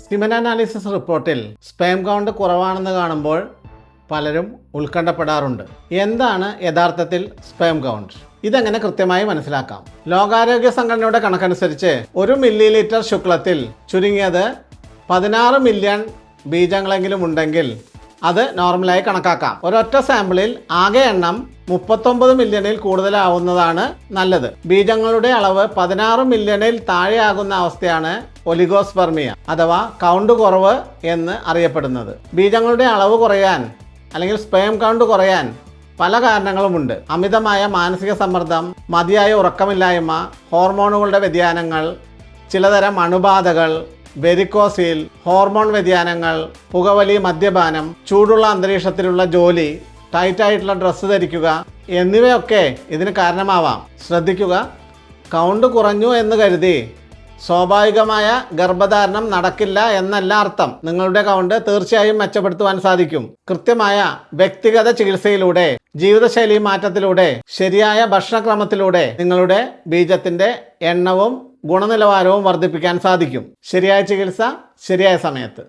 സ്കിമൻ analysis റിപ്പോർട്ടിൽ sperm count കുറവാണെന്ന് കാണുമ്പോൾ പലരും ഉത്കണ്ഠപ്പെടാറുണ്ട്. എന്താണ് യഥാർത്ഥത്തിൽ സ്പേം കൗണ്ട്? ഇതെങ്ങനെ കൃത്യമായി മനസ്സിലാക്കാം? ലോകാരോഗ്യ സംഘടനയുടെ കണക്കനുസരിച്ച് 1 മില്ലി ശുക്ലത്തിൽ ചുരുങ്ങിയത് 16 മില്യൺ ബീജങ്ങളെങ്കിലും ഉണ്ടെങ്കിൽ അത് നോർമലായി കണക്കാക്കാം. ഒരൊറ്റ സാമ്പിളിൽ ആകെ എണ്ണം 39 മില്യണിൽ കൂടുതലാവുന്നതാണ് നല്ലത്. ബീജങ്ങളുടെ അളവ് 16 മില്യണിൽ താഴെയാകുന്ന അവസ്ഥയാണ് ഒലിഗോസ്പെർമിയ അഥവാ കൗണ്ട് കുറവ് എന്ന് അറിയപ്പെടുന്നത്. ബീജങ്ങളുടെ അളവ് കുറയാൻ അല്ലെങ്കിൽ സ്പേം കൗണ്ട് കുറയാൻ പല കാരണങ്ങളുമുണ്ട്. അമിതമായ മാനസിക സമ്മർദ്ദം, മതിയായ ഉറക്കമില്ലായ്മ, ഹോർമോണുകളുടെ വ്യതിയാനങ്ങൾ, ചിലതരം അണുബാധകൾ, വെരിക്കോസീൽ, ഹോർമോൺ വ്യതിയാനങ്ങൾ, പുകവലി, മദ്യപാനം, ചൂടുള്ള അന്തരീക്ഷത്തിലുള്ള ജോലി, ടൈറ്റായിട്ടുള്ള ഡ്രസ്സ് ധരിക്കുക എന്നിവയൊക്കെ ഇതിന് കാരണമാവാം. ശ്രദ്ധിക്കുക, കൗണ്ട് കുറഞ്ഞു എന്ന് കരുതി സ്വാഭാവികമായ ഗർഭധാരണം നടക്കില്ല എന്നല്ല അർത്ഥം. നിങ്ങളുടെ കൗണ്ട് തീർച്ചയായും മെച്ചപ്പെടുത്തുവാൻ സാധിക്കും. കൃത്യമായ വ്യക്തിഗത ചികിത്സയിലൂടെ, ജീവിതശൈലി മാറ്റത്തിലൂടെ, ശരിയായ ഭക്ഷണക്രമത്തിലൂടെ നിങ്ങളുടെ ബീജത്തിന്റെ എണ്ണവും ഗുണനിലവാരവും വർദ്ധിപ്പിക്കാൻ സാധിക്കും. ശരിയായ ചികിത്സ ശരിയായ സമയത്ത്.